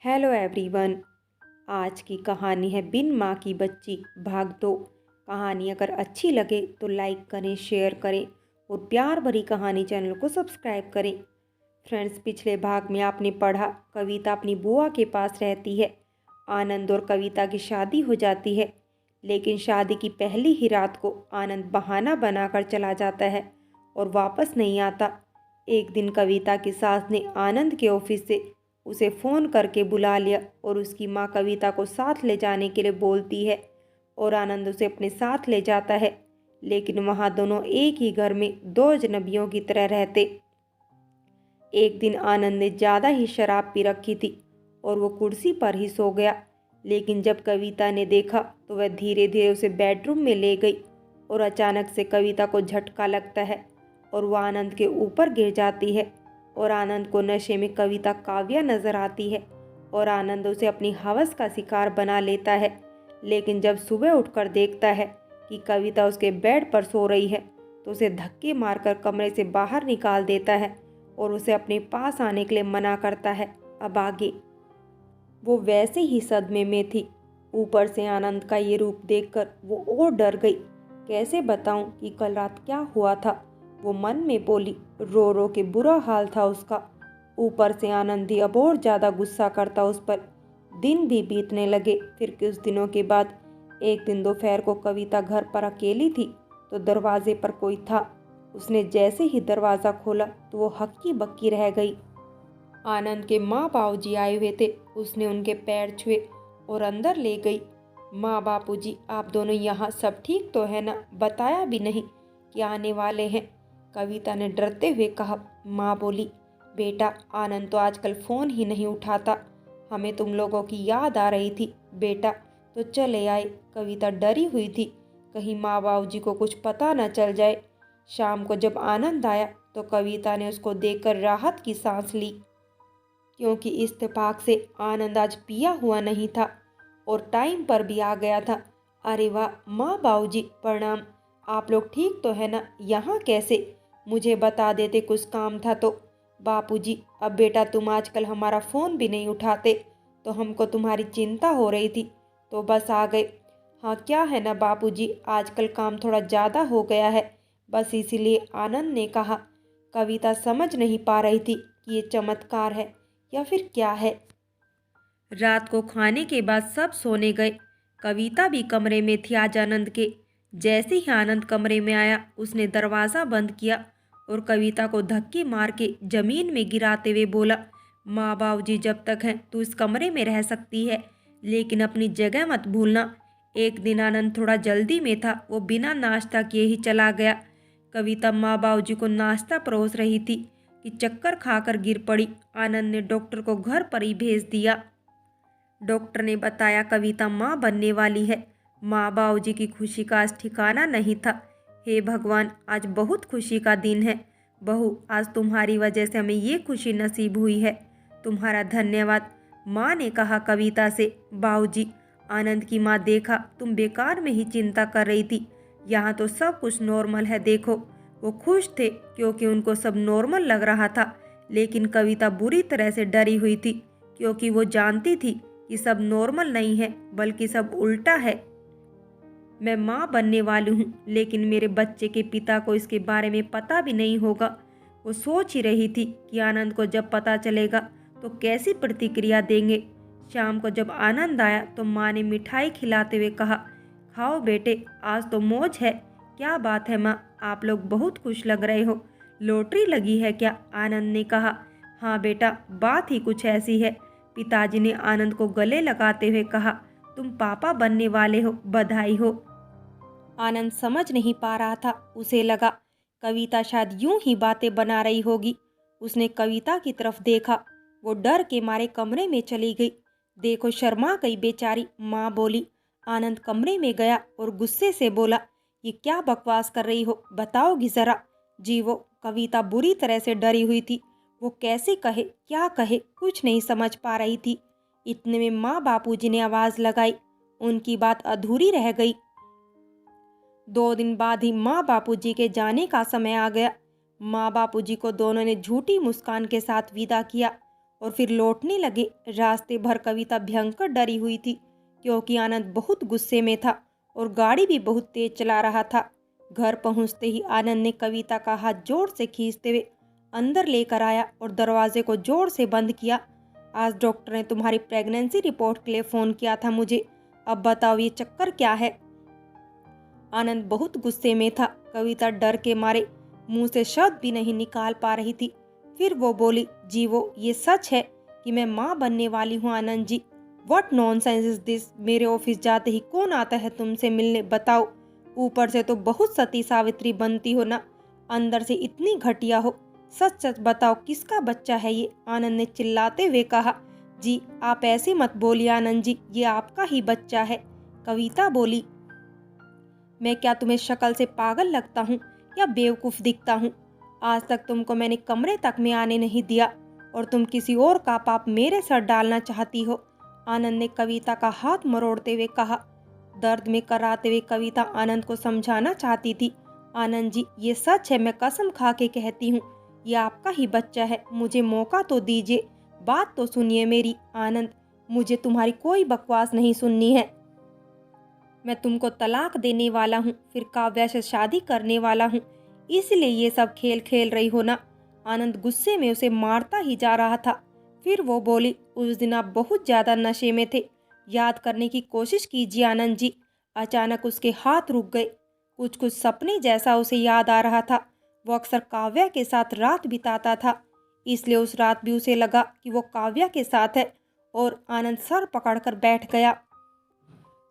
Hello everyone. आज की कहानी है बिन माँ की बच्ची भाग 2। कहानी अगर अच्छी लगे तो लाइक करें, शेयर करें और प्यार भरी कहानी चैनल को सब्सक्राइब करें। फ्रेंड्स, पिछले भाग में आपने पढ़ा कविता अपनी बुआ के पास रहती है। आनंद और कविता की शादी हो जाती है, लेकिन शादी की पहली ही रात को आनंद बहाना बनाकर चला जाता है और वापस नहीं आता। एक दिन कविता की सास ने आनंद के ऑफिस से उसे फ़ोन करके बुला लिया और उसकी माँ कविता को साथ ले जाने के लिए बोलती है और आनंद उसे अपने साथ ले जाता है। लेकिन वहाँ दोनों एक ही घर में दो अजनबियों की तरह रहते। एक दिन आनंद ने ज़्यादा ही शराब पी रखी थी और वो कुर्सी पर ही सो गया। लेकिन जब कविता ने देखा तो वह धीरे धीरे उसे बेडरूम में ले गई और अचानक से कविता को झटका लगता है और वह आनंद के ऊपर गिर जाती है और आनंद को नशे में कविता काव्या नजर आती है और आनंद उसे अपनी हवस का शिकार बना लेता है। लेकिन जब सुबह उठकर देखता है कि कविता उसके बेड पर सो रही है तो उसे धक्के मारकर कमरे से बाहर निकाल देता है और उसे अपने पास आने के लिए मना करता है। अब आगे वो वैसे ही सदमे में थी। ऊपर से आनंद का ये रूप देखकर वो और डर गई। कैसे बताऊं कि कल रात क्या हुआ था, वो मन में बोली। रो रो के बुरा हाल था उसका। ऊपर से आनंद ही अब और ज़्यादा गुस्सा करता उस पर। दिन भी बीतने लगे। फिर कुछ दिनों के बाद एक दिन दोपहर को कविता घर पर अकेली थी तो दरवाजे पर कोई था। उसने जैसे ही दरवाज़ा खोला तो वो हक्की बक्की रह गई। आनंद के माँ बाबूजी आए हुए थे। उसने उनके पैर छुए और अंदर ले गई। माँ बापूजी, आप दोनों यहाँ सब ठीक तो है ना? बताया भी नहीं कि आने वाले हैं, कविता ने डरते हुए कहा। माँ बोली, बेटा आनंद तो आजकल फ़ोन ही नहीं उठाता, हमें तुम लोगों की याद आ रही थी बेटा, तो चले आए। कविता डरी हुई थी कहीं माँ बाबूजी को कुछ पता न चल जाए। शाम को जब आनंद आया तो कविता ने उसको देखकर राहत की सांस ली, क्योंकि इत्तेफाक से आनंद आज पिया हुआ नहीं था और टाइम पर भी आ गया था। अरे वाह माँ बाबूजी प्रणाम, आप लोग ठीक तो है ना? यहाँ कैसे? मुझे बता देते, कुछ काम था तो। बापूजी, अब बेटा तुम आजकल हमारा फ़ोन भी नहीं उठाते तो हमको तुम्हारी चिंता हो रही थी तो बस आ गए। हाँ क्या है ना बापूजी, आजकल काम थोड़ा ज़्यादा हो गया है, बस इसीलिए, आनंद ने कहा। कविता समझ नहीं पा रही थी कि ये चमत्कार है या फिर क्या है। रात को खाने के बाद सब सोने गए। कविता भी कमरे में थी आज आनंद के। जैसे ही आनंद कमरे में आया उसने दरवाज़ा बंद किया और कविता को धक्के मार के जमीन में गिराते हुए बोला, माँ बाबूजी जब तक हैं तू इस कमरे में रह सकती है, लेकिन अपनी जगह मत भूलना। एक दिन आनंद थोड़ा जल्दी में था, वो बिना नाश्ता किए ही चला गया। कविता माँ बाबूजी को नाश्ता परोस रही थी कि चक्कर खाकर गिर पड़ी। आनंद ने डॉक्टर को घर पर ही भेज दिया। डॉक्टर ने बताया कविता माँ बनने वाली है। माँ बाबूजी की खुशी का आज ठिकाना नहीं था। हे भगवान, आज बहुत खुशी का दिन है। बहू, आज तुम्हारी वजह से हमें ये खुशी नसीब हुई है, तुम्हारा धन्यवाद, माँ ने कहा कविता से। बाबूजी, आनंद की माँ, देखा तुम बेकार में ही चिंता कर रही थी, यहाँ तो सब कुछ नॉर्मल है, देखो। वो खुश थे क्योंकि उनको सब नॉर्मल लग रहा था, लेकिन कविता बुरी तरह से डरी हुई थी क्योंकि वो जानती थी कि सब नॉर्मल नहीं है बल्कि सब उल्टा है। मैं माँ बनने वाली हूँ, लेकिन मेरे बच्चे के पिता को इसके बारे में पता भी नहीं होगा। वो सोच ही रही थी कि आनंद को जब पता चलेगा तो कैसी प्रतिक्रिया देंगे। शाम को जब आनंद आया तो माँ ने मिठाई खिलाते हुए कहा, खाओ बेटे, आज तो मौज है। क्या बात है माँ, आप लोग बहुत खुश लग रहे हो, लॉटरी लगी है क्या? आनंद ने कहा। हाँ बेटा, बात ही कुछ ऐसी है। पिताजी ने आनंद को गले लगाते हुए कहा, तुम पापा बनने वाले हो, बधाई हो। आनंद समझ नहीं पा रहा था। उसे लगा कविता शायद यूं ही बातें बना रही होगी। उसने कविता की तरफ देखा, वो डर के मारे कमरे में चली गई। देखो शर्मा गई बेचारी, माँ बोली। आनंद कमरे में गया और गुस्से से बोला, ये क्या बकवास कर रही हो, बताओगी जरा। जी वो कविता बुरी तरह से डरी हुई थी। वो कैसे कहे, क्या कहे, कुछ नहीं समझ पा रही थी। इतने में माँ बापूजी ने आवाज लगाई। उनकी बात अधूरी रह गई। 2 दिन बाद ही माँ बापूजी के जाने का समय आ गया। माँ बापूजी को दोनों ने झूठी मुस्कान के साथ विदा किया और फिर लौटने लगे। रास्ते भर कविता भयंकर डरी हुई थी क्योंकि आनंद बहुत गुस्से में था और गाड़ी भी बहुत तेज चला रहा था। घर पहुंचते ही आनंद ने कविता का हाथ जोर से खींचते हुए अंदर लेकर आया और दरवाजे को जोर से बंद किया। आज डॉक्टर ने तुम्हारी प्रेगनेंसी रिपोर्ट के लिए फ़ोन किया था मुझे, अब बताओ ये चक्कर क्या है। आनंद बहुत गुस्से में था। कविता डर के मारे मुंह से शब्द भी नहीं निकाल पा रही थी। फिर वो बोली, जी वो ये सच है कि मैं माँ बनने वाली हूँ Anand ji. What nonsense is this. मेरे ऑफिस जाते ही कौन आता है तुमसे मिलने, बताओ। ऊपर से तो बहुत सती सावित्री बनती हो ना, अंदर से इतनी घटिया हो। सच सच बताओ किसका बच्चा है ये। आनंद ने चिल्लाते हुए कहा, जी आप ऐसे मत बोलिए आनंद जी, ये आपका ही बच्चा है। कविता बोली, मैं क्या तुम्हें शक्ल से पागल लगता हूँ या बेवकूफ़ दिखता हूँ। आज तक तुमको मैंने कमरे तक में आने नहीं दिया और तुम किसी और का पाप मेरे सर डालना चाहती हो। आनंद ने कविता का हाथ मरोड़ते हुए कहा। दर्द में कराते हुए कविता आनंद को समझाना चाहती थी, आनंद जी ये सच है, मैं कसम खा के कहती हूँ ये आपका ही बच्चा है। मुझे मौका तो दीजिए, बात तो सुनिए मेरी। आनंद, मुझे तुम्हारी कोई बकवास नहीं सुननी है। मैं तुमको तलाक देने वाला हूँ, फिर काव्या से शादी करने वाला हूँ, इसलिए ये सब खेल खेल रही हो ना। आनंद गुस्से में उसे मारता ही जा रहा था। फिर वो बोली, उस दिन आप बहुत ज्यादा नशे में थे, याद करने की कोशिश कीजिए आनंद जी। अचानक उसके हाथ रुक गए। कुछ कुछ सपने जैसा उसे याद आ रहा था। वो अक्सर काव्या के साथ रात बिताता था, इसलिए उस रात भी उसे लगा कि वो काव्या के साथ है और आनंद सर पकड़कर बैठ गया।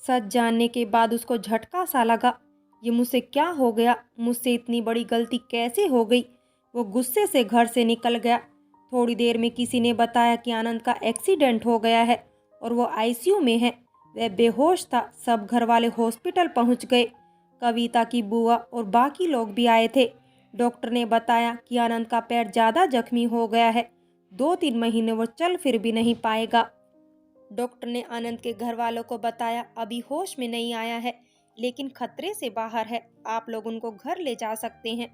सच जानने के बाद उसको झटका सा लगा, ये मुझसे क्या हो गया, मुझसे इतनी बड़ी गलती कैसे हो गई। वो गुस्से से घर से निकल गया। थोड़ी देर में किसी ने बताया कि आनंद का एक्सीडेंट हो गया है और वो आईसीयू में है। वह बेहोश था। सब घर वाले हॉस्पिटल पहुंच गए। कविता की बुआ और बाकी लोग भी आए थे। डॉक्टर ने बताया कि आनंद का पैर ज़्यादा जख्मी हो गया है, 2-3 महीने वो चल फिर भी नहीं पाएगा। डॉक्टर ने आनंद के घर वालों को बताया, अभी होश में नहीं आया है लेकिन खतरे से बाहर है, आप लोग उनको घर ले जा सकते हैं।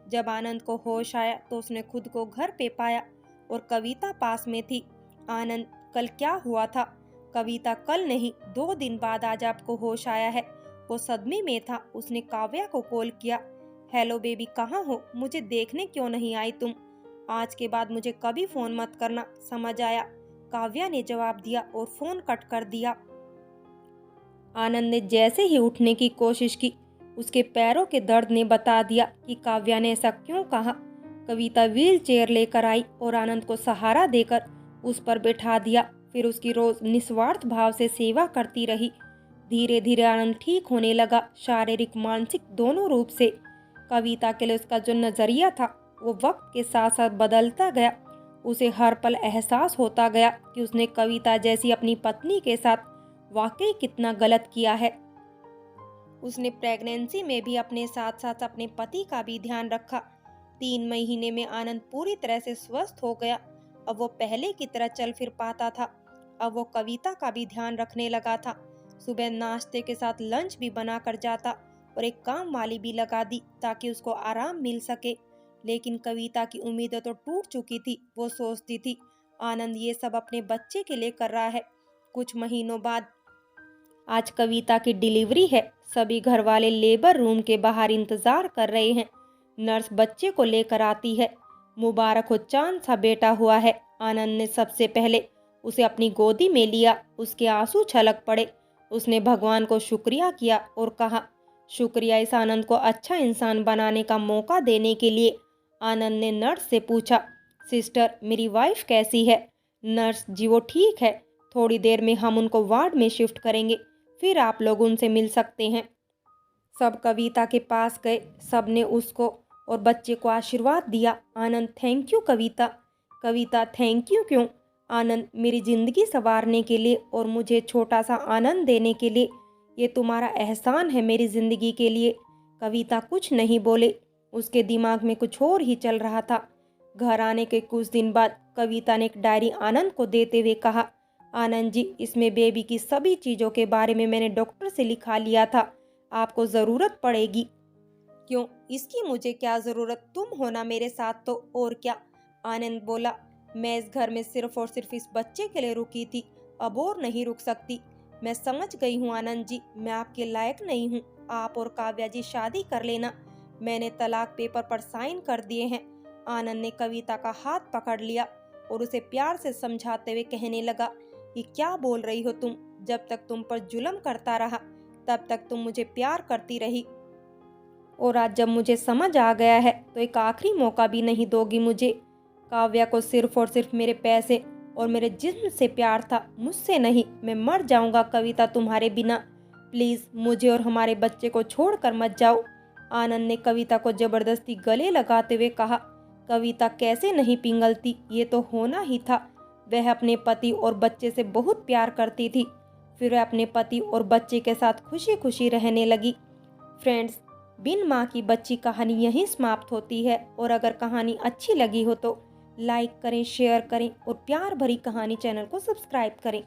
जब आनंद को होश आया तो उसने खुद को घर पे पाया और कविता पास में थी। आनंद, कल क्या हुआ था। कविता, कल नहीं, 2 दिन बाद आज आपको होश आया है। वो सदमे में था। उसने काव्या को कॉल किया, हेलो बेबी कहाँ हो, मुझे देखने क्यों नहीं आई तुम। आज के बाद मुझे कभी फोन मत करना, समझ आया। काव्या ने जवाब दिया और फोन कट कर दिया। आनंद ने जैसे ही उठने की कोशिश की, उसके पैरों के दर्द ने बता दिया कि काव्या ने ऐसा क्यों कहा। कविता व्हील चेयर लेकर आई और आनंद को सहारा देकर उस पर बैठा दिया। फिर उसकी रोज निस्वार्थ भाव से सेवा करती रही। धीरे धीरे आनंद ठीक होने लगा, शारीरिक मानसिक दोनों रूप से। कविता के लिए उसका जो नजरिया था वो वक्त के साथ साथ बदलता गया। उसे हर पल एहसास होता गया कि उसने कविता जैसी अपनी पत्नी के साथ वाकई कितना गलत किया है। उसने प्रेगनेंसी में भी अपने साथ साथ अपने पति का भी ध्यान रखा। 3 महीने में आनंद पूरी तरह से स्वस्थ हो गया। अब वो पहले की तरह चल फिर पाता था। अब वो कविता का भी ध्यान रखने लगा था। सुबह नाश्ते के साथ लंच भी बना कर जाता और एक काम वाली भी लगा दी ताकि उसको आराम मिल सके। लेकिन कविता की उम्मीदें तो टूट चुकी थी। वो सोचती थी, आनंद ये सब अपने बच्चे के लिए कर रहा है। कुछ महीनों बाद आज कविता की डिलीवरी है। सभी घर वाले लेबर रूम के बाहर इंतजार कर रहे हैं। नर्स बच्चे को लेकर आती है। मुबारक हो, चांद सा बेटा हुआ है। आनंद ने सबसे पहले उसे अपनी गोदी में लिया। उसके आंसू छलक पड़े। उसने भगवान को शुक्रिया किया और कहा, शुक्रिया इस आनंद को अच्छा इंसान बनाने का मौका देने के लिए। आनंद ने नर्स से पूछा, सिस्टर मेरी वाइफ कैसी है। नर्स, जी वो ठीक है, थोड़ी देर में हम उनको वार्ड में शिफ्ट करेंगे, फिर आप लोग उनसे मिल सकते हैं। सब कविता के पास गए। सब ने उसको और बच्चे को आशीर्वाद दिया। Anand, thank you Kavita. Kavita, thank you क्यों। आनंद, मेरी जिंदगी संवारने के लिए और मुझे छोटा सा आनंद देने के लिए। ये तुम्हारा एहसान है मेरी जिंदगी के लिए। कविता कुछ नहीं बोले। उसके दिमाग में कुछ और ही चल रहा था। घर आने के कुछ दिन बाद कविता ने एक डायरी आनंद को देते हुए कहा, आनंद जी इसमें बेबी की सभी चीज़ों के बारे में मैंने डॉक्टर से लिखा लिया था, आपको ज़रूरत पड़ेगी। क्यों, इसकी मुझे क्या ज़रूरत, तुम हो ना मेरे साथ तो और क्या। आनंद बोला, मैं इस घर में सिर्फ और सिर्फ इस बच्चे के लिए रुकी थी, अब और नहीं रुक सकती। मैं समझ गई हूँ आनंद जी, मैं आपके लायक नहीं हूँ। आप और काव्या जी शादी कर लेना। मैंने तलाक पेपर पर साइन कर दिए हैं। आनंद ने कविता का हाथ पकड़ लिया और उसे प्यार से समझाते हुए कहने लगा, ये क्या बोल रही हो तुम? जब तक तुम पर जुल्म करता रहा तब तक तुम मुझे प्यार करती रही, और आज जब मुझे समझ आ गया है तो एक आखिरी मौका भी नहीं दोगी मुझे? काव्या को सिर्फ और सिर्फ मेरे पैसे और मेरे जिस्म से प्यार था, मुझसे नहीं। मैं मर जाऊंगा कविता तुम्हारे बिना। प्लीज मुझे और हमारे बच्चे को छोड़कर मत जाओ। आनंद ने कविता को जबरदस्ती गले लगाते हुए कहा। कविता कैसे नहीं पिघलती, ये तो होना ही था। वह अपने पति और बच्चे से बहुत प्यार करती थी। फिर वह अपने पति और बच्चे के साथ खुशी खुशी रहने लगी। फ्रेंड्स, बिन माँ की बच्ची कहानी यहीं समाप्त होती है। और अगर कहानी अच्छी लगी हो तो लाइक करें, शेयर करें और प्यार भरी कहानी चैनल को सब्सक्राइब करें।